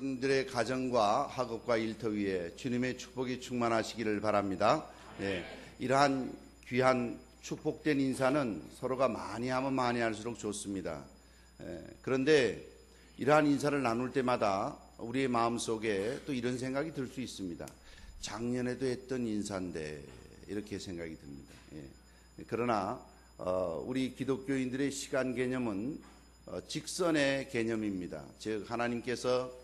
여러분들의 가정과 학업과 일터 위에 주님의 축복이 충만하시기를 바랍니다. 네, 이러한 귀한 축복된 인사는 서로가 많이 하면 많이 할수록 좋습니다. 그런데 이러한 인사를 나눌 때마다 우리의 마음속에 또 이런 생각이 들 수 있습니다. 작년에도 했던 인사인데 이렇게 생각이 듭니다. 그러나 우리 기독교인들의 시간 개념은 직선의 개념입니다. 즉 하나님께서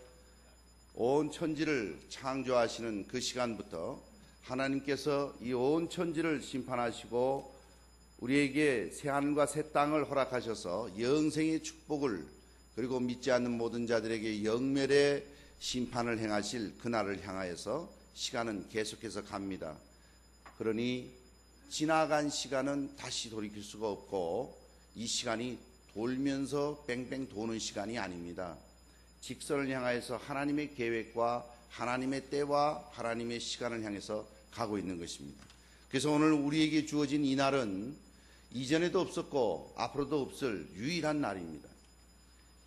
온 천지를 창조하시는 그 시간부터 하나님께서 이 온 천지를 심판하시고 우리에게 새하늘과 새 땅을 허락하셔서 영생의 축복을 그리고 믿지 않는 모든 자들에게 영멸의 심판을 행하실 그날을 향하여서 시간은 계속해서 갑니다. 그러니 지나간 시간은 다시 돌이킬 수가 없고 이 시간이 돌면서 뺑뺑 도는 시간이 아닙니다. 직선을 향하여서 하나님의 계획과 하나님의 때와 하나님의 시간을 향해서 가고 있는 것입니다. 그래서 오늘 우리에게 주어진 이 날은 이전에도 없었고 앞으로도 없을 유일한 날입니다.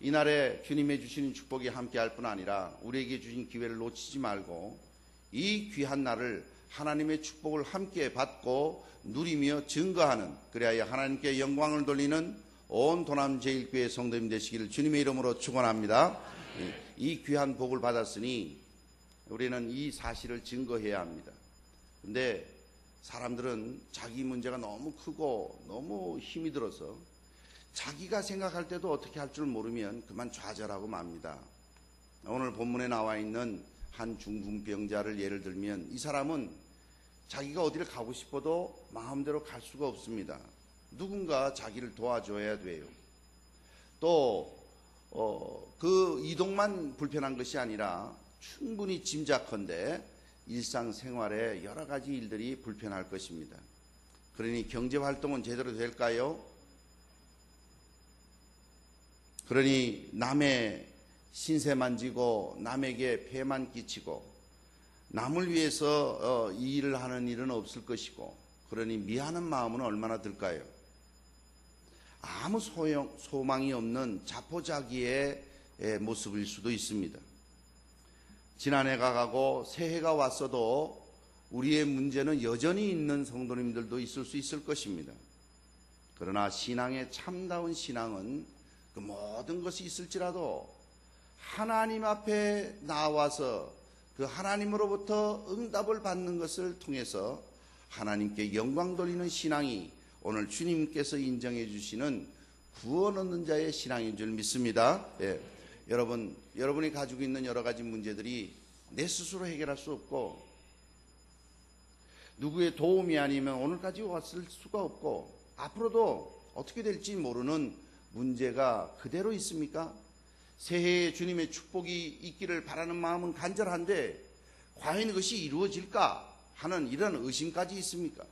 이 날에 주님의 주시는 축복이 함께할 뿐 아니라 우리에게 주신 기회를 놓치지 말고 이 귀한 날을 하나님의 축복을 함께 받고 누리며 증거하는, 그래야 하나님께 영광을 돌리는 온 도남제일교회 성도님 되시기를 주님의 이름으로 축원합니다. 이 귀한 복을 받았으니 우리는 이 사실을 증거해야 합니다. 그런데 사람들은 자기 문제가 너무 크고 너무 힘이 들어서 자기가 생각할 때도 어떻게 할 줄 모르면 그만 좌절하고 맙니다. 오늘 본문에 나와 있는 한 중풍병자를 예를 들면 이 사람은 자기가 어디를 가고 싶어도 마음대로 갈 수가 없습니다. 누군가 자기를 도와줘야 돼요. 또 그 이동만 불편한 것이 아니라 충분히 짐작컨대 일상생활에 여러 가지 일들이 불편할 것입니다. 그러니 경제활동은 제대로 될까요? 그러니 남의 신세 만지고 남에게 폐만 끼치고 남을 위해서 이 일을 하는 일은 없을 것이고, 그러니 미안한 마음은 얼마나 들까요? 아무 소망이 없는 자포자기의 모습일 수도 있습니다. 지난해가 가고 새해가 왔어도 우리의 문제는 여전히 있는 성도님들도 있을 수 있을 것입니다. 그러나 신앙의 참다운 신앙은 그 모든 것이 있을지라도 하나님 앞에 나와서 그 하나님으로부터 응답을 받는 것을 통해서 하나님께 영광 돌리는 신앙이 오늘 주님께서 인정해 주시는 구원 얻는 자의 신앙인 줄 믿습니다. 여러분이 가지고 있는 여러 가지 문제들이 내 스스로 해결할 수 없고 누구의 도움이 아니면 오늘까지 왔을 수가 없고 앞으로도 어떻게 될지 모르는 문제가 그대로 있습니까? 새해에 주님의 축복이 있기를 바라는 마음은 간절한데 과연 이것이 이루어질까 하는 이런 의심까지 있습니까?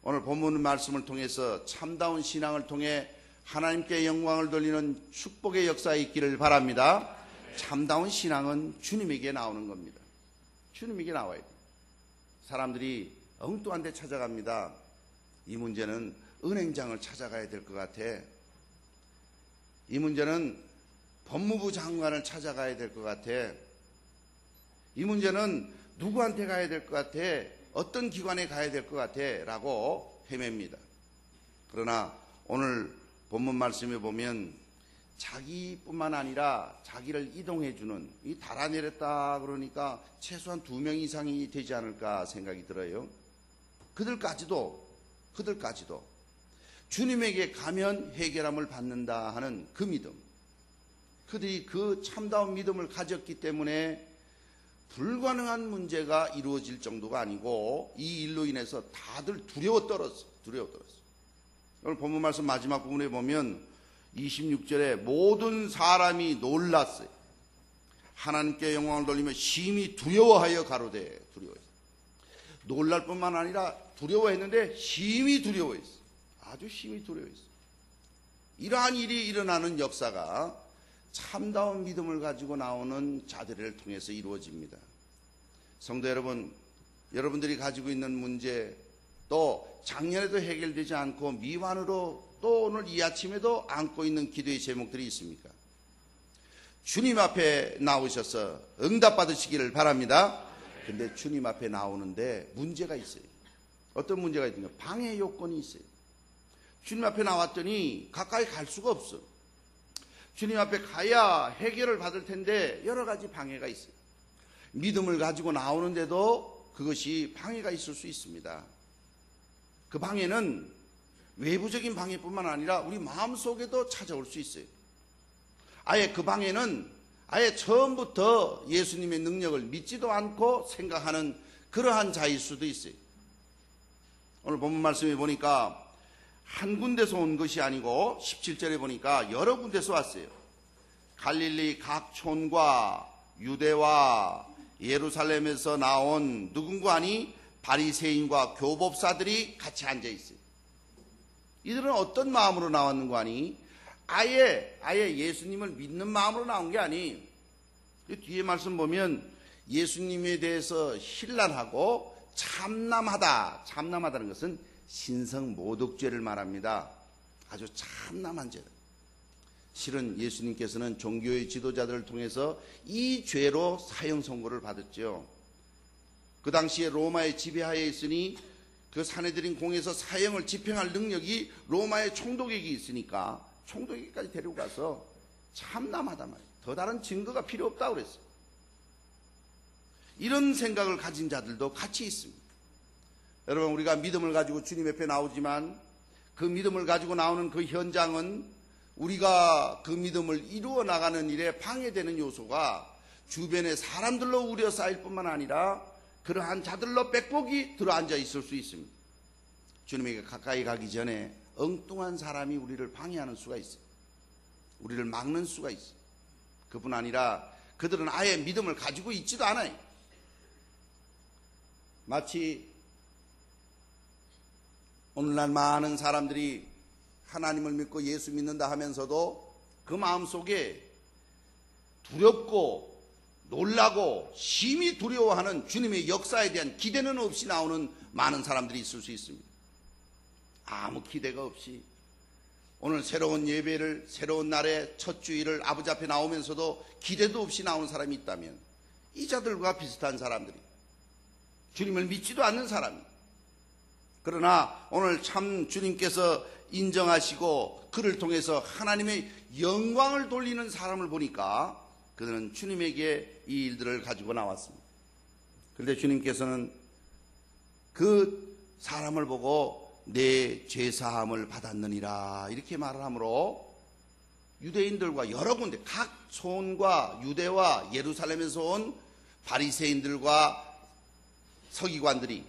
오늘 본문 말씀을 통해서 참다운 신앙을 통해 하나님께 영광을 돌리는 축복의 역사에 있기를 바랍니다. 참다운 신앙은 주님에게 나오는 겁니다. 주님에게 나와야 돼요. 사람들이 엉뚱한 데 찾아갑니다. 이 문제는 은행장을 찾아가야 될 것 같아. 이 문제는 법무부 장관을 찾아가야 될 것 같아. 이 문제는 누구한테 가야 될 것 같아. 어떤 기관에 가야 될 것 같아 라고 헤맵니다. 그러나 오늘 본문 말씀에 보면 자기뿐만 아니라 자기를 이동해주는, 이 달아내렸다 그러니까 최소한 2명 이상이 되지 않을까 생각이 들어요. 그들까지도 주님에게 가면 해결함을 받는다 하는 그 믿음, 그들이 그 참다운 믿음을 가졌기 때문에 불가능한 문제가 이루어질 정도가 아니고 이 일로 인해서 다들 두려워 떨었어. 오늘 본문 말씀 마지막 부분에 보면 26절에 모든 사람이 놀랐어요. 하나님께 영광을 돌리며 심히 두려워하여 가로되, 두려워했어요. 놀랄 뿐만 아니라 두려워했는데 심히 두려워했어요. 아주 심히 두려워했어요. 이러한 일이 일어나는 역사가 참다운 믿음을 가지고 나오는 자들을 통해서 이루어집니다. 성도 여러분, 여러분들이 가지고 있는 문제, 또 작년에도 해결되지 않고 미완으로 또 오늘 이 아침에도 안고 있는 기도의 제목들이 있습니까? 주님 앞에 나오셔서 응답받으시기를 바랍니다. 근데 주님 앞에 나오는데 문제가 있어요. 어떤 문제가 있는가? 방해 요건이 있어요. 주님 앞에 나왔더니 가까이 갈 수가 없어. 주님 앞에 가야 해결을 받을 텐데 여러 가지 방해가 있어요. 믿음을 가지고 나오는데도 그것이 방해가 있을 수 있습니다. 그 방해는 외부적인 방해뿐만 아니라 우리 마음속에도 찾아올 수 있어요. 아예 그 방해는 아예 처음부터 예수님의 능력을 믿지도 않고 생각하는 그러한 자일 수도 있어요. 오늘 본문 말씀에 보니까 한 군데서 온 것이 아니고 17절에 보니까 여러 군데서 왔어요. 갈릴리 각 촌과 유대와 예루살렘에서 나온 누군가 하니 바리새인과 교법사들이 같이 앉아 있어요. 이들은 어떤 마음으로 나왔는가 하니 아예 예수님을 믿는 마음으로 나온 게 아니, 뒤에 말씀 보면 예수님에 대해서 신랄하고 참남하다는 것은 신성모독죄를 말합니다. 아주 참남한 죄다. 실은 예수님께서는 종교의 지도자들을 통해서 이 죄로 사형 선고를 받았죠. 그 당시에 로마의 지배하에 있으니 그 사내들인 공에서 사형을 집행할 능력이 로마의 총독에게 있으니까 총독에게까지 데리고 가서 참남하단 말이에요. 더 다른 증거가 필요 없다고 그랬어요. 이런 생각을 가진 자들도 같이 있습니다. 여러분, 우리가 믿음을 가지고 주님 앞에 나오지만 그 믿음을 가지고 나오는 그 현장은 우리가 그 믿음을 이루어 나가는 일에 방해되는 요소가 주변의 사람들로 우려싸일 뿐만 아니라 그러한 자들로 빽복이 들어앉아 있을 수 있습니다. 주님에게 가까이 가기 전에 엉뚱한 사람이 우리를 방해하는 수가 있어요. 우리를 막는 수가 있어요. 그뿐 아니라 그들은 아예 믿음을 가지고 있지도 않아요. 마치 오늘날 많은 사람들이 하나님을 믿고 예수 믿는다 하면서도 그 마음속에 두렵고 놀라고 심히 두려워하는 주님의 역사에 대한 기대는 없이 나오는 많은 사람들이 있을 수 있습니다. 아무 기대가 없이 오늘 새로운 예배를, 새로운 날의 첫 주일을 아버지 앞에 나오면서도 기대도 없이 나오는 사람이 있다면 이 자들과 비슷한 사람들이 주님을 믿지도 않는 사람이, 그러나 오늘 참 주님께서 인정하시고 그를 통해서 하나님의 영광을 돌리는 사람을 보니까 그들은 주님에게 이 일들을 가지고 나왔습니다. 그런데 주님께서는 그 사람을 보고 내 죄사함을 받았느니라 이렇게 말을 하므로 유대인들과 여러 군데 각 촌과 유대와 예루살렘에서 온 바리새인들과 서기관들이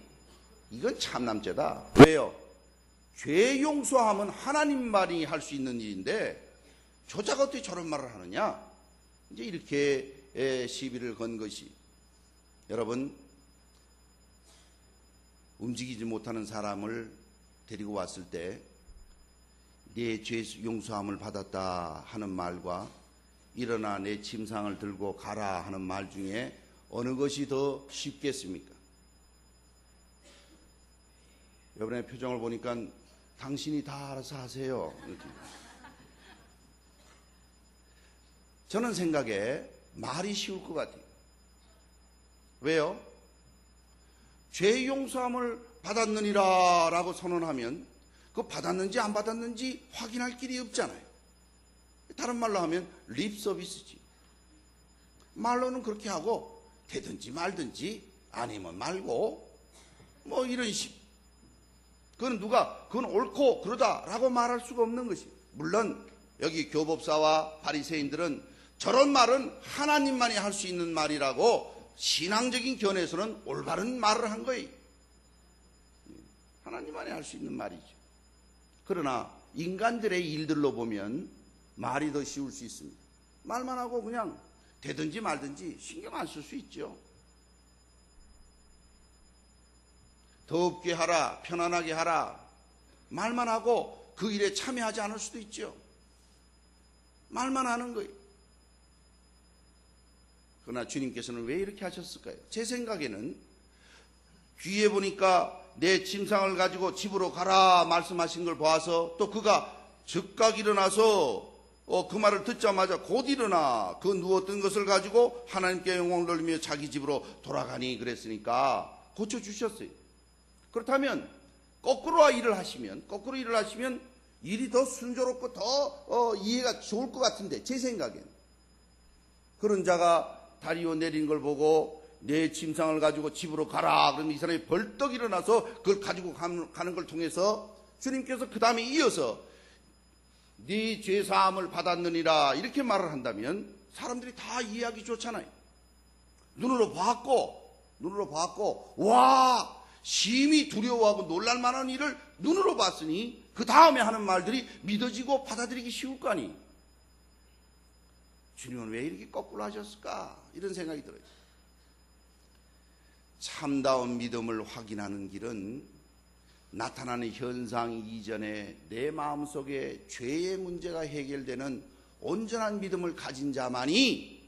이건 참남죄다. 왜요? 죄 용서함은 하나님만이 할 수 있는 일인데 저자가 어떻게 저런 말을 하느냐? 이제 이렇게 시비를 건 것이, 여러분, 움직이지 못하는 사람을 데리고 왔을 때 내 죄 용서함을 받았다 하는 말과 일어나 내 침상을 들고 가라 하는 말 중에 어느 것이 더 쉽겠습니까? 여러분의 표정을 보니까 당신이 다 알아서 하세요. 저는 생각에 말이 쉬울 것 같아요. 왜요? 죄 용서함을 받았느니라 라고 선언하면 그 받았는지 안 받았는지 확인할 길이 없잖아요. 다른 말로 하면 립 서비스지. 말로는 그렇게 하고 되든지 말든지 아니면 말고 뭐 이런 식. 그건 옳고 그러다라고 말할 수가 없는 것이에요. 물론 여기 교법사와 바리새인들은 저런 말은 하나님만이 할 수 있는 말이라고 신앙적인 견해에서는 올바른 말을 한 거예요. 하나님만이 할 수 있는 말이죠. 그러나 인간들의 일들로 보면 말이 더 쉬울 수 있습니다. 말만 하고 그냥 되든지 말든지 신경 안 쓸 수 있죠. 더럽게 하라, 편안하게 하라, 말만 하고 그 일에 참여하지 않을 수도 있죠. 말만 하는 거예요. 그러나 주님께서는 왜 이렇게 하셨을까요? 제 생각에는 뒤에 보니까 내 침상을 가지고 집으로 가라 말씀하신 걸 보아서 또 그가 즉각 일어나서 그 말을 듣자마자 곧 일어나 그 누웠던 것을 가지고 하나님께 영광을 돌리며 자기 집으로 돌아가니 그랬으니까 고쳐주셨어요. 그렇다면 거꾸로 일을 하시면 일이 더 순조롭고 더 이해가 좋을 것 같은데, 제 생각엔 그런 자가 다리오 내린 걸 보고 내 침상을 가지고 집으로 가라 그러면 이 사람이 벌떡 일어나서 그걸 가지고 가는 걸 통해서 주님께서 그 다음에 이어서 네 죄사함을 받았느니라 이렇게 말을 한다면 사람들이 다 이해하기 좋잖아요. 눈으로 봤고 와, 심히 두려워하고 놀랄만한 일을 눈으로 봤으니 그 다음에 하는 말들이 믿어지고 받아들이기 쉬울 거 아니. 주님은 왜 이렇게 거꾸로 하셨을까? 이런 생각이 들어요. 참다운 믿음을 확인하는 길은 나타나는 현상 이전에 내 마음속에 죄의 문제가 해결되는 온전한 믿음을 가진 자만이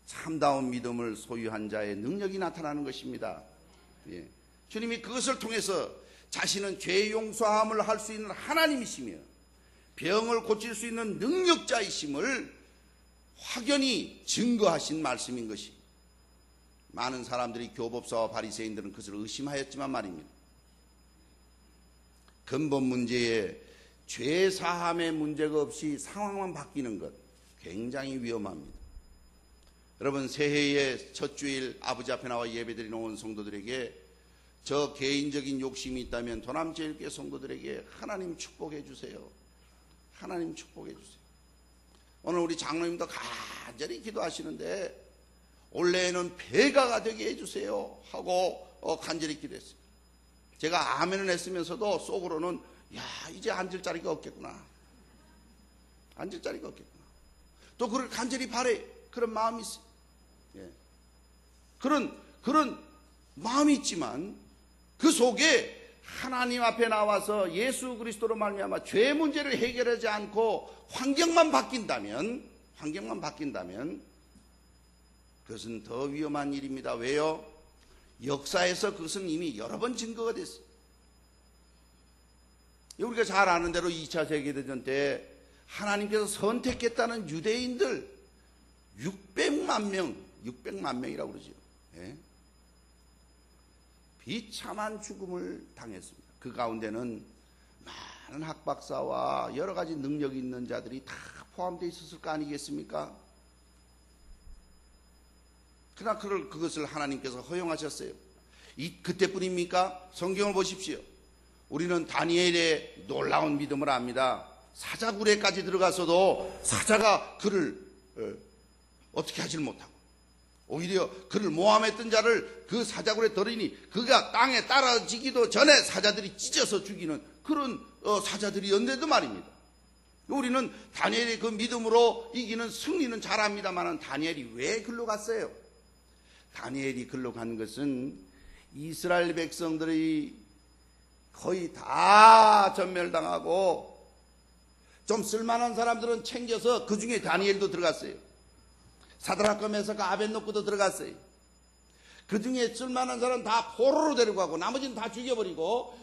참다운 믿음을 소유한 자의 능력이 나타나는 것입니다. 예. 주님이 그것을 통해서 자신은 죄 용서함을 할 수 있는 하나님이시며 병을 고칠 수 있는 능력자이심을 확연히 증거하신 말씀인 것이, 많은 사람들이 교법사와 바리새인들은 그것을 의심하였지만 말입니다. 근본 문제에 죄 사함의 문제가 없이 상황만 바뀌는 것 굉장히 위험합니다. 여러분, 새해의 첫 주일 아버지 앞에 나와 예배드리는 온 성도들에게 저 개인적인 욕심이 있다면 도남제일교회 성도들에게 하나님 축복해 주세요. 하나님 축복해 주세요. 오늘 우리 장로님도 간절히 기도하시는데 올해에는 배가가 되게 해주세요 하고 간절히 기도했어요. 제가 아멘을 했으면서도 속으로는 야, 이제 앉을 자리가 없겠구나. 앉을 자리가 없겠구나. 또 그걸 간절히 바래. 그런 마음이 있어요. 예. 그런 마음이 있지만 그 속에 하나님 앞에 나와서 예수 그리스도로 말미암아 죄 문제를 해결하지 않고 환경만 바뀐다면 그것은 더 위험한 일입니다. 왜요? 역사에서 그것은 이미 여러 번 증거가 됐어요. 우리가 잘 아는 대로 2차 세계대전 때 하나님께서 선택했다는 유대인들 600만 명이라고 그러죠. 예? 비참한 죽음을 당했습니다. 그 가운데는 많은 학박사와 여러 가지 능력이 있는 자들이 다 포함되어 있었을 거 아니겠습니까? 그러나 그것을 하나님께서 허용하셨어요. 그때뿐입니까? 성경을 보십시오. 우리는 다니엘의 놀라운 믿음을 압니다. 사자굴에까지 들어가서도 사자가 그를 어떻게 하질 못하고 오히려 그를 모함했던 자를 그 사자굴에 덜으니 그가 땅에 떨어지기도 전에 사자들이 찢어서 죽이는 그런 사자들이었는데도 말입니다. 우리는 다니엘의 그 믿음으로 이기는 승리는 잘 압니다만 다니엘이 왜 글로 갔어요? 다니엘이 글로 간 것은 이스라엘 백성들이 거의 다 전멸당하고 좀 쓸만한 사람들은 챙겨서 그 중에 다니엘도 들어갔어요. 사드락과 메삭과 아벳노고도 들어갔어요. 그 중에 쓸만한 사람은 다 포로로 데려가고 나머지는 다 죽여버리고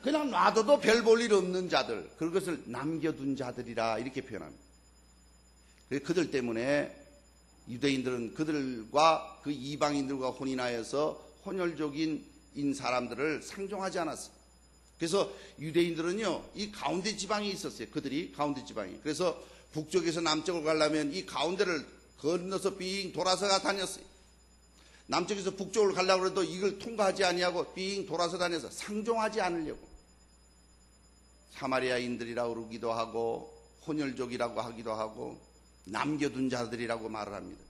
그냥 놔둬도 별 볼 일 없는 자들, 그것을 남겨둔 자들이라 이렇게 표현합니다. 그들 때문에 유대인들은 그들과 그 이방인들과 혼인하여서 혼혈족인 사람들을 상종하지 않았어요. 그래서 유대인들은요, 이 가운데 지방이 있었어요. 그들이 가운데 지방이. 그래서 북쪽에서 남쪽으로 가려면 이 가운데를 건너서 빙 돌아서 다녔어요. 남쪽에서 북쪽으로 가려고 해도 이걸 통과하지 아니하고 빙 돌아서 다녀서 상종하지 않으려고. 사마리아인들이라고 그러기도 하고 혼혈족이라고 하기도 하고 남겨둔 자들이라고 말을 합니다.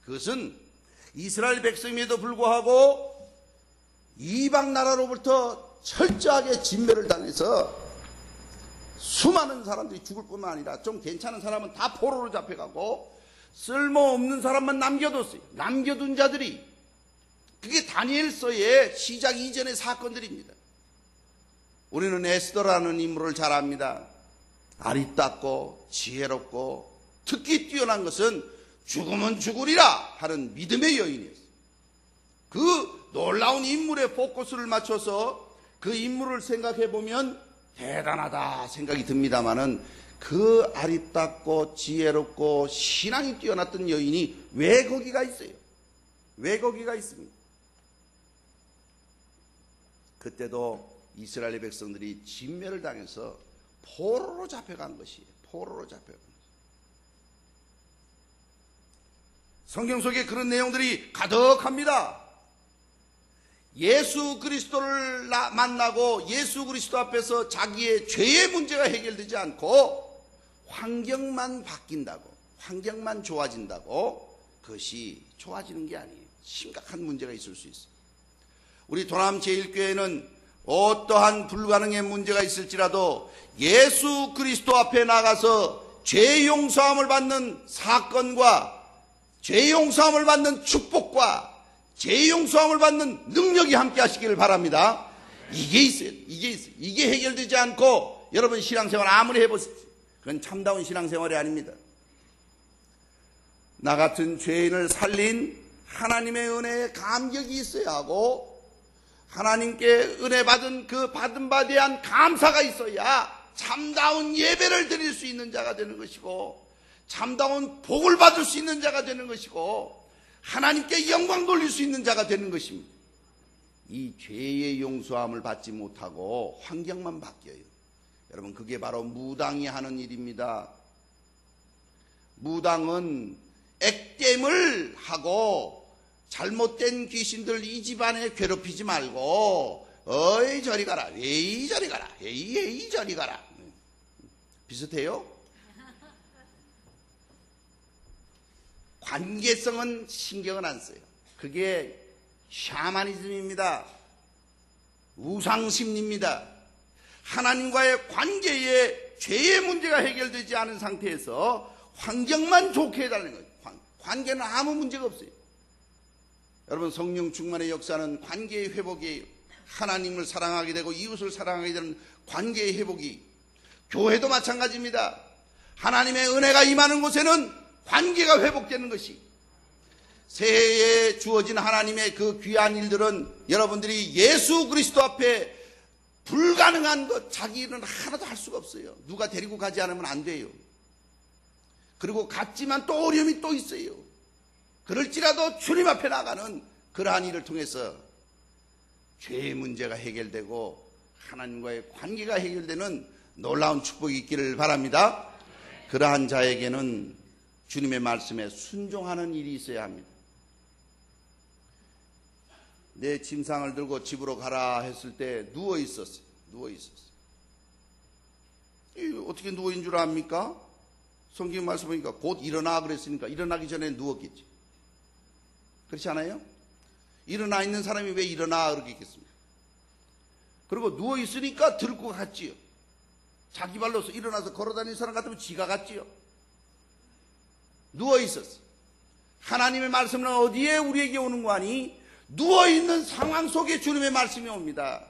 그것은 이스라엘 백성임에도 불구하고 이방 나라로부터 철저하게 진멸을 당해서 수많은 사람들이 죽을 뿐만 아니라 좀 괜찮은 사람은 다 포로로 잡혀가고 쓸모없는 사람만 남겨뒀어요. 남겨둔 자들이. 그게 다니엘서의 시작 이전의 사건들입니다. 우리는 에스더라는 인물을 잘 압니다. 아리따고 지혜롭고 특히 뛰어난 것은 죽으면 죽으리라 하는 믿음의 여인이었어요. 그 놀라운 인물에 포커스를 맞춰서 그 인물을 생각해 보면 대단하다 생각이 듭니다만은 그 아립답고 지혜롭고 신앙이 뛰어났던 여인이 왜 거기가 있어요? 왜 거기가 있습니까? 그때도 이스라엘 백성들이 진멸을 당해서 포로로 잡혀간 것이에요. 포로로 잡혀간 것이에요. 성경 속에 그런 내용들이 가득합니다. 예수 그리스도를 만나고 예수 그리스도 앞에서 자기의 죄의 문제가 해결되지 않고 환경만 바뀐다고, 환경만 좋아진다고 그것이 좋아지는 게 아니에요. 심각한 문제가 있을 수 있어요. 우리 도남 제1교회는 어떠한 불가능의 문제가 있을지라도 예수 그리스도 앞에 나가서 죄 용서함을 받는 사건과 죄 용서함을 받는 축복과 죄 용서함을 받는 능력이 함께 하시기를 바랍니다. 이게 있어요. 이게 있어요. 이게 해결되지 않고 여러분 신앙생활 아무리 해보십시오. 그건 참다운 신앙생활이 아닙니다. 나 같은 죄인을 살린 하나님의 은혜에 감격이 있어야 하고 하나님께 은혜 받은 그 받은 바에 대한 감사가 있어야 참다운 예배를 드릴 수 있는 자가 되는 것이고 참다운 복을 받을 수 있는 자가 되는 것이고 하나님께 영광 돌릴 수 있는 자가 되는 것입니다. 이 죄의 용서함을 받지 못하고 환경만 바뀌어요. 여러분 그게 바로 무당이 하는 일입니다. 무당은 액땜을 하고 잘못된 귀신들 이 집안에 괴롭히지 말고 어이 저리 가라 에이 저리 가라 에이 저리 가라 비슷해요? 관계성은 신경을 안 써요. 그게 샤머니즘입니다. 우상심리입니다. 하나님과의 관계에 죄의 문제가 해결되지 않은 상태에서 환경만 좋게 해달라는 거예요. 관계는 아무 문제가 없어요. 여러분 성령 충만의 역사는 관계의 회복이에요. 하나님을 사랑하게 되고 이웃을 사랑하게 되는 관계의 회복이. 교회도 마찬가지입니다. 하나님의 은혜가 임하는 곳에는 관계가 회복되는 것이. 새해에 주어진 하나님의 그 귀한 일들은 여러분들이 예수 그리스도 앞에 불가능한 것 자기는 하나도 할 수가 없어요. 누가 데리고 가지 않으면 안 돼요. 그리고 갔지만 또 어려움이 또 있어요. 그럴지라도 주님 앞에 나가는 그러한 일을 통해서 죄의 문제가 해결되고 하나님과의 관계가 해결되는 놀라운 축복이 있기를 바랍니다. 그러한 자에게는 주님의 말씀에 순종하는 일이 있어야 합니다. 내 짐상을 들고 집으로 가라 했을 때 누워 있었어요. 누워 있었어요. 어떻게 누워 있는 줄 압니까? 성경 말씀 보니까 곧 일어나 그랬으니까 일어나기 전에 누웠겠지. 그렇지 않아요? 일어나 있는 사람이 왜 일어나 그러겠습니까? 그리고 누워 있으니까 들고 갔지요. 자기 발로서 일어나서 걸어다니는 사람 같으면 지가 갔지요. 누워 있었어. 하나님의 말씀은 어디에 우리에게 오는 거 아니? 누워 있는 상황 속에 주님의 말씀이 옵니다.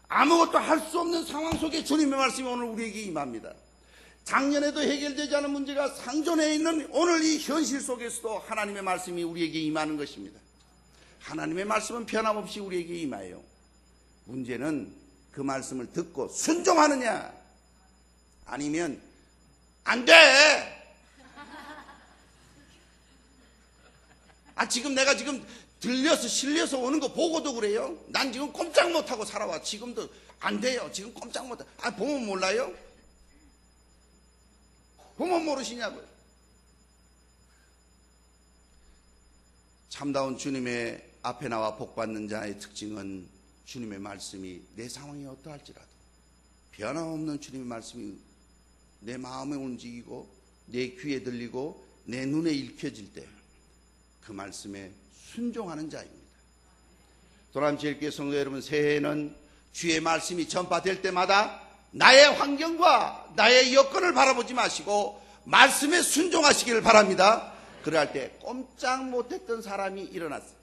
아무것도 할 수 없는 상황 속에 주님의 말씀이 오늘 우리에게 임합니다. 작년에도 해결되지 않은 문제가 상존해 있는 오늘 이 현실 속에서도 하나님의 말씀이 우리에게 임하는 것입니다. 하나님의 말씀은 변함없이 우리에게 임해요. 문제는 그 말씀을 듣고 순종하느냐 아니면 안 돼. 지금 내가 지금 들려서 실려서 오는 거 보고도 그래요. 난 지금 꼼짝 못하고 살아와. 지금도 안 돼요. 지금 꼼짝 못하고. 보면 몰라요? 보면 모르시냐고요. 참다운 주님의 앞에 나와 복받는 자의 특징은 주님의 말씀이 내 상황이 어떠할지라도 변함없는 주님의 말씀이 내 마음에 움직이고 내 귀에 들리고 내 눈에 읽혀질 때 그 말씀에 순종하는 자입니다. 도남제일교회 성도 여러분, 새해에는 주의 말씀이 전파될 때마다 나의 환경과 나의 여건을 바라보지 마시고 말씀에 순종하시기를 바랍니다. 그러할 때 꼼짝 못했던 사람이 일어났어요.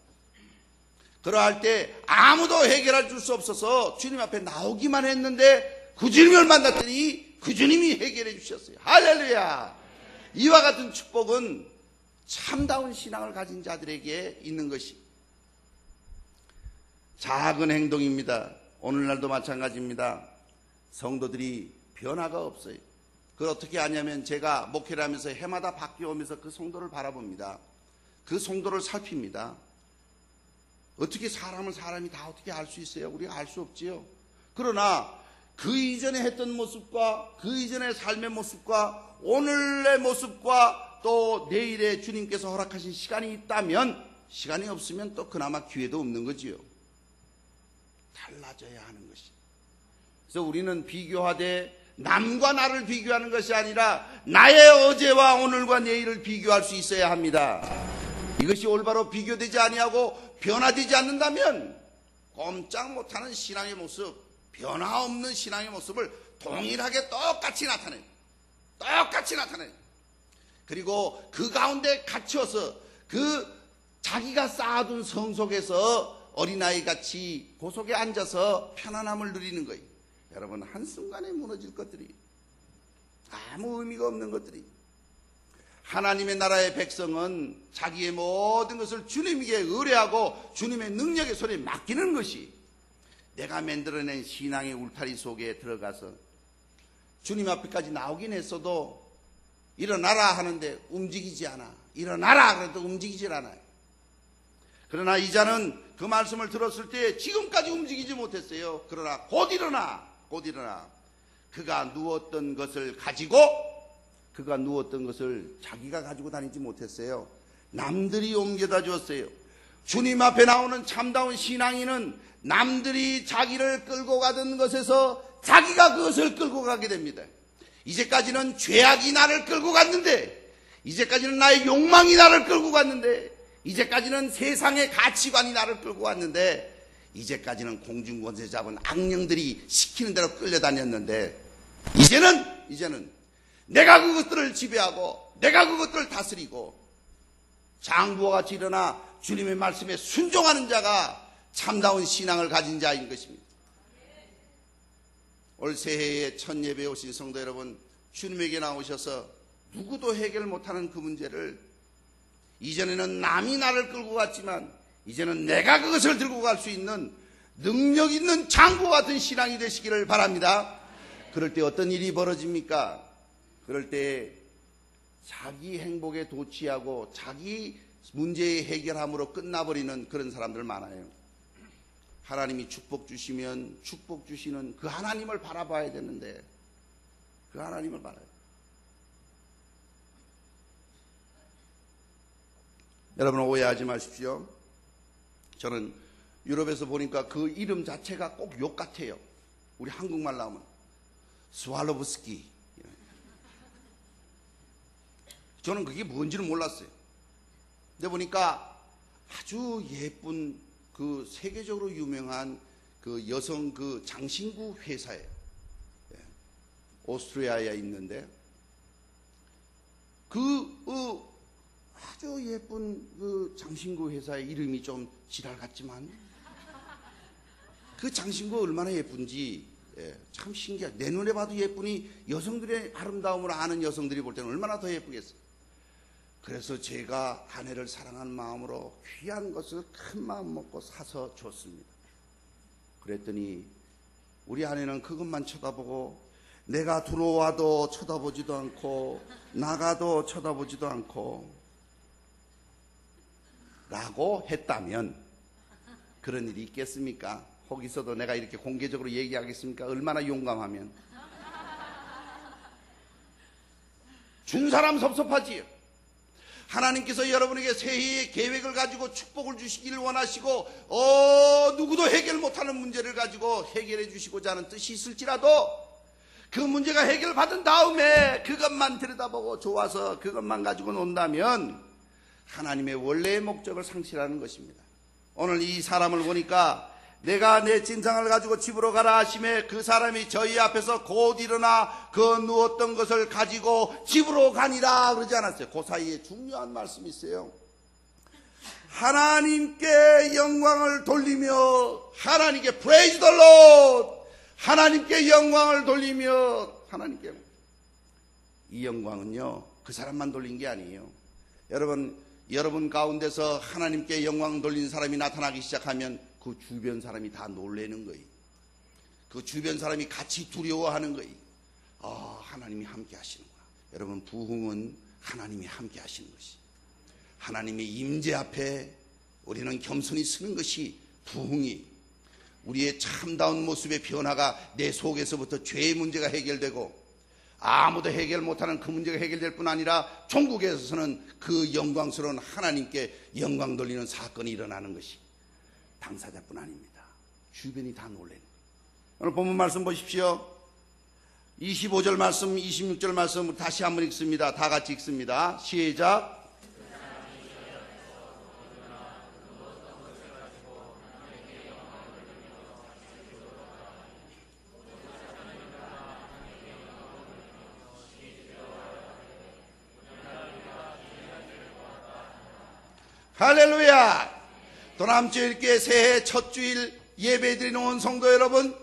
그러할 때 아무도 해결해 줄 수 없어서 주님 앞에 나오기만 했는데 그 주님을 만났더니 그 주님이 해결해 주셨어요. 할렐루야. 이와 같은 축복은 참다운 신앙을 가진 자들에게 있는 것이 작은 행동입니다. 오늘날도 마찬가지입니다. 성도들이 변화가 없어요. 그 그걸 어떻게 하냐면 제가 목회를 하면서 해마다 바뀌어오면서 그 성도를 바라봅니다. 그 성도를 살핍니다. 어떻게 사람이 다 어떻게 알 수 있어요? 우리가 알 수 없지요. 그러나 그 이전에 했던 모습과 그 이전의 삶의 모습과 오늘의 모습과 또 내일의 주님께서 허락하신 시간이 있다면, 시간이 없으면 또 그나마 기회도 없는 거지요. 달라져야 하는 것이. 그래서 우리는 비교하되 남과 나를 비교하는 것이 아니라 나의 어제와 오늘과 내일을 비교할 수 있어야 합니다. 이것이 올바로 비교되지 아니하고 변화되지 않는다면 꼼짝 못하는 신앙의 모습, 변화 없는 신앙의 모습을 동일하게 똑같이 나타내요. 그리고 그 가운데 갇혀서 그 자기가 쌓아둔 성 속에서 어린아이같이 그 속에 앉아서 편안함을 누리는 거예요. 여러분, 한순간에 무너질 것들이, 아무 의미가 없는 것들이, 하나님의 나라의 백성은 자기의 모든 것을 주님에게 의뢰하고 주님의 능력의 손에 맡기는 것이, 내가 만들어낸 신앙의 울타리 속에 들어가서 주님 앞에까지 나오긴 했어도 일어나라 하는데 움직이지 않아. 일어나라 그래도 움직이질 않아요. 그러나 이자는 그 말씀을 들었을 때 지금까지 움직이지 못했어요. 그러나 곧 일어나. 그가 누웠던 것을 자기가 가지고 다니지 못했어요. 남들이 옮겨다 줬어요. 주님 앞에 나오는 참다운 신앙인은 남들이 자기를 끌고 가던 것에서 자기가 그것을 끌고 가게 됩니다. 이제까지는 죄악이 나를 끌고 갔는데, 이제까지는 나의 욕망이 나를 끌고 갔는데, 이제까지는 세상의 가치관이 나를 끌고 왔는데, 이제까지는 공중권세 잡은 악령들이 시키는 대로 끌려다녔는데, 이제는 내가 그것들을 지배하고 내가 그것들을 다스리고 장부와 같이 일어나 주님의 말씀에 순종하는 자가 참다운 신앙을 가진 자인 것입니다. 올 새해에 첫 예배에 오신 성도 여러분, 주님에게 나오셔서 누구도 해결 못하는 그 문제를, 이전에는 남이 나를 끌고 갔지만 이제는 내가 그것을 들고 갈 수 있는 능력 있는 장부 같은 신앙이 되시기를 바랍니다. 그럴 때 어떤 일이 벌어집니까? 그럴 때 자기 행복에 도취하고 자기 문제의 해결함으로 끝나버리는 그런 사람들 많아요. 하나님이 축복 주시면 축복 주시는 그 하나님을 바라봐야 되는데, 그 하나님을 바라요. 여러분, 오해하지 마십시오. 저는 유럽에서 보니까 그 이름 자체가 꼭 욕 같아요. 우리 한국말 나오면 스왈로브스키. 저는 그게 뭔지는 몰랐어요. 근데 보니까 아주 예쁜 그 세계적으로 유명한 그 여성 그 장신구 회사예요. 오스트리아에 있는데 아주 예쁜 그 장신구 회사의 이름이 좀 지랄 같지만 그 장신구가 얼마나 예쁜지 참 신기하죠. 내 눈에 봐도 예쁘니 여성들의 아름다움을 아는 여성들이 볼 때는 얼마나 더 예쁘겠어요. 그래서 제가 아내를 사랑하는 마음으로 귀한 것을 큰 마음 먹고 사서 줬습니다. 그랬더니 우리 아내는 그것만 쳐다보고 내가 들어와도 쳐다보지도 않고 나가도 쳐다보지도 않고 라고 했다면 그런 일이 있겠습니까? 거기서도 내가 이렇게 공개적으로 얘기하겠습니까? 얼마나 용감하면. 준 사람 섭섭하지요. 하나님께서 여러분에게 새해의 계획을 가지고 축복을 주시기를 원하시고 누구도 해결 못하는 문제를 가지고 해결해 주시고자 하는 뜻이 있을지라도 그 문제가 해결받은 다음에 그것만 들여다보고 좋아서 그것만 가지고 논다면 하나님의 원래의 목적을 상실하는 것입니다. 오늘 이 사람을 보니까 내가 내 진상을 가지고 집으로 가라 하심에 그 사람이 저희 앞에서 곧 일어나 그 누웠던 것을 가지고 집으로 가니라 그러지 않았어요. 그 사이에 중요한 말씀이 있어요. 하나님께 영광을 돌리며 하나님께 praise the Lord, 하나님께 영광을 돌리며 하나님께. 이 영광은요 그 사람만 돌린 게 아니에요. 여러분 가운데서 하나님께 영광 돌린 사람이 나타나기 시작하면 그 주변 사람이 다 놀라는 거예요. 그 주변 사람이 같이 두려워하는 거예요. 하나님이 함께 하시는구나. 여러분, 부흥은 하나님이 함께 하시는 것이, 하나님의 임재 앞에 우리는 겸손히 서는 것이 부흥이, 우리의 참다운 모습의 변화가 내 속에서부터 죄의 문제가 해결되고 아무도 해결 못하는 그 문제가 해결될 뿐 아니라 종국에서는 그 영광스러운 하나님께 영광 돌리는 사건이 일어나는 것이 당사자뿐 아닙니다. 주변이 다 놀래는 거예요. 오늘 본문 말씀 보십시오. 25절 말씀, 26절 말씀 다시 한번 읽습니다. 다 같이 읽습니다. 시작. 할렐루야. 도남주일교회 새해 첫 주일 예배드리는 온 성도 여러분,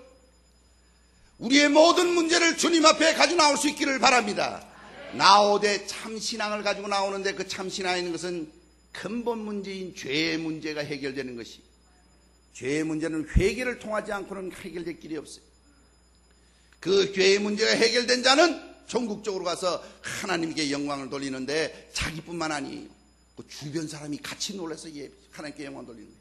우리의 모든 문제를 주님 앞에 가지고 나올 수 있기를 바랍니다. 나오되 참신앙을 가지고 나오는데 그 참신앙에 있는 것은 근본 문제인 죄의 문제가 해결되는 것이, 죄의 문제는 회개를 통하지 않고는 해결될 길이 없어요. 그 죄의 문제가 해결된 자는 전국적으로 가서 하나님께 영광을 돌리는데 자기뿐만 아니에요. 그 주변 사람이 같이 놀라서 하나님께 영광 돌리는 거예요.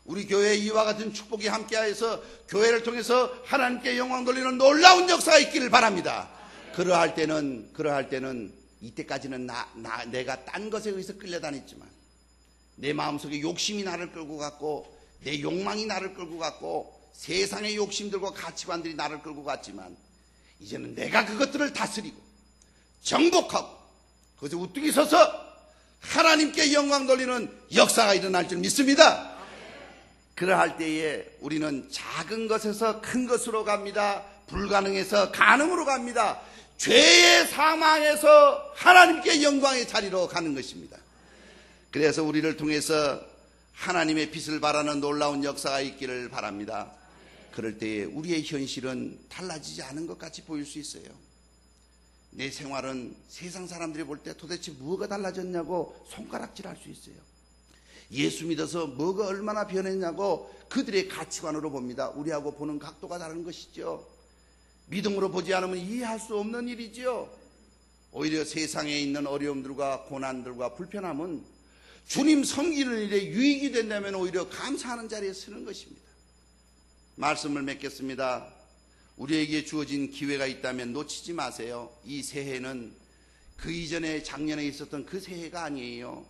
우리 교회에 이와 같은 축복이 함께하여서 교회를 통해서 하나님께 영광 돌리는 놀라운 역사가 있기를 바랍니다. 그러할 때는 이때까지는 내가 딴 것에 의해서 끌려다녔지만, 내 마음속에 욕심이 나를 끌고 갔고, 내 욕망이 나를 끌고 갔고, 세상의 욕심들과 가치관들이 나를 끌고 갔지만, 이제는 내가 그것들을 다스리고 정복하고 그것에 우뚝이 서서 하나님께 영광 돌리는 역사가 일어날 줄 믿습니다. 그러할 때에 우리는 작은 것에서 큰 것으로 갑니다. 불가능해서 가능으로 갑니다. 죄의 사망에서 하나님께 영광의 자리로 가는 것입니다. 그래서 우리를 통해서 하나님의 빛을 발하는 놀라운 역사가 있기를 바랍니다. 그럴 때에 우리의 현실은 달라지지 않은 것 같이 보일 수 있어요. 내 생활은 세상 사람들이 볼 때 도대체 뭐가 달라졌냐고 손가락질할 수 있어요. 예수 믿어서 뭐가 얼마나 변했냐고 그들의 가치관으로 봅니다. 우리하고 보는 각도가 다른 것이죠. 믿음으로 보지 않으면 이해할 수 없는 일이죠. 오히려 세상에 있는 어려움들과 고난들과 불편함은 주님 섬기는 일에 유익이 된다면 오히려 감사하는 자리에 서는 것입니다. 말씀을 맺겠습니다. 우리에게 주어진 기회가 있다면 놓치지 마세요. 이 새해는 그 이전에 작년에 있었던 그 새해가 아니에요.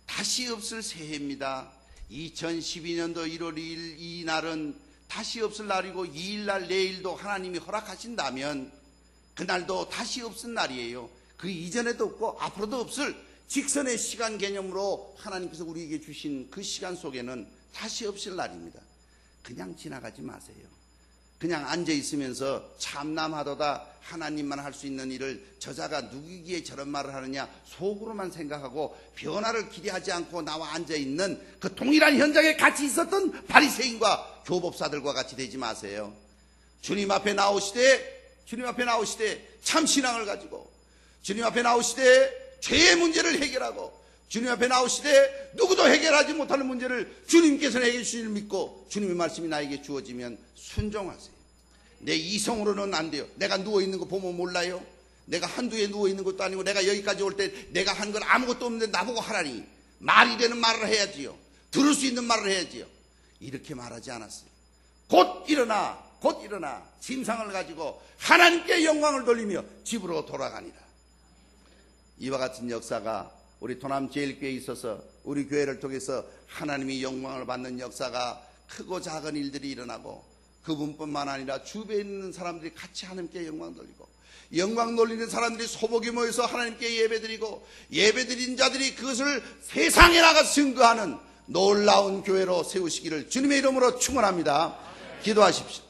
다시 없을 새해입니다. 2012년도 1월 2일 이 날은 다시 없을 날이고, 이 일날 내일도 하나님이 허락하신다면 그날도 다시 없을 날이에요. 그 이전에도 없고 앞으로도 없을 직선의 시간 개념으로 하나님께서 우리에게 주신 그 시간 속에는 다시 없을 날입니다. 그냥 지나가지 마세요. 그냥 앉아있으면서 참남하도다 하나님만 할 수 있는 일을 저자가 누구기에 저런 말을 하느냐 속으로만 생각하고 변화를 기대하지 않고 나와 앉아있는 그 동일한 현장에 같이 있었던 바리새인과 교법사들과 같이 되지 마세요. 주님 앞에 나오시되 참신앙을 가지고, 주님 앞에 나오시되 죄의 문제를 해결하고, 주님 앞에 나오시되 누구도 해결하지 못하는 문제를 주님께서 해결해 주실 믿고 주님의 말씀이 나에게 주어지면 순종하세요. 내 이성으로는 안 돼요. 내가 누워있는 거 보면 몰라요? 내가 한두에 누워있는 것도 아니고, 내가 여기까지 올 때 내가 한 건 아무것도 없는데 나보고 하라니, 말이 되는 말을 해야지요. 들을 수 있는 말을 해야지요. 이렇게 말하지 않았어요. 곧 일어나 짐상을 가지고 하나님께 영광을 돌리며 집으로 돌아가니라. 이와 같은 역사가 우리 도남제일교회에 있어서 우리 교회를 통해서 하나님이 영광을 받는 역사가 크고 작은 일들이 일어나고, 그분뿐만 아니라 주변에 있는 사람들이 같이 하나님께 영광 돌리고, 영광 돌리는 사람들이 소복이 모여서 하나님께 예배드리고, 예배드린 자들이 그것을 세상에 나가서 증거하는 놀라운 교회로 세우시기를 주님의 이름으로 축원합니다. 기도하십시오.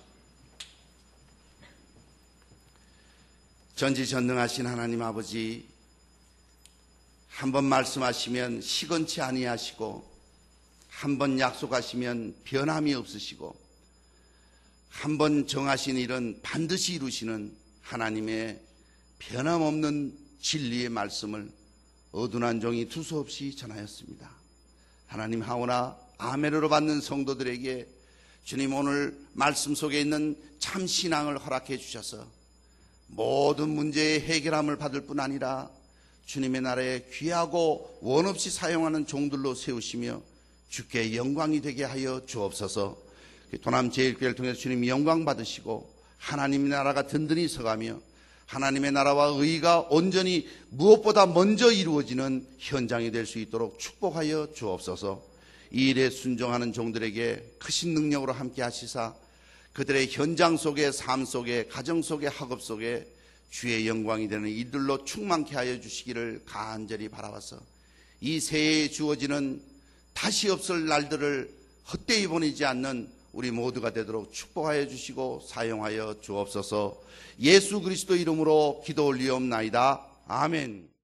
전지전능하신 하나님 아버지, 한번 말씀하시면 시건치 아니하시고, 한번 약속하시면 변함이 없으시고, 한번 정하신 일은 반드시 이루시는 하나님의 변함없는 진리의 말씀을 어둔한 종이 두서없이 전하였습니다. 하나님, 하오나 아멘으로 받는 성도들에게 주님 오늘 말씀 속에 있는 참 신앙을 허락해 주셔서 모든 문제의 해결함을 받을 뿐 아니라 주님의 나라에 귀하고 원없이 사용하는 종들로 세우시며 주께 영광이 되게 하여 주옵소서. 도남제일교회를 통해서 주님이 영광 받으시고 하나님의 나라가 든든히 서가며 하나님의 나라와 의가 온전히 무엇보다 먼저 이루어지는 현장이 될 수 있도록 축복하여 주옵소서. 이 일에 순종하는 종들에게 크신 능력으로 함께 하시사 그들의 현장 속에, 삶 속에, 가정 속에, 학업 속에 주의 영광이 되는 이들로 충만케 하여 주시기를 간절히 바라와서 이 새해에 주어지는 다시 없을 날들을 헛되이 보내지 않는 우리 모두가 되도록 축복하여 주시고 사용하여 주옵소서. 예수 그리스도 이름으로 기도 올리옵나이다. 아멘.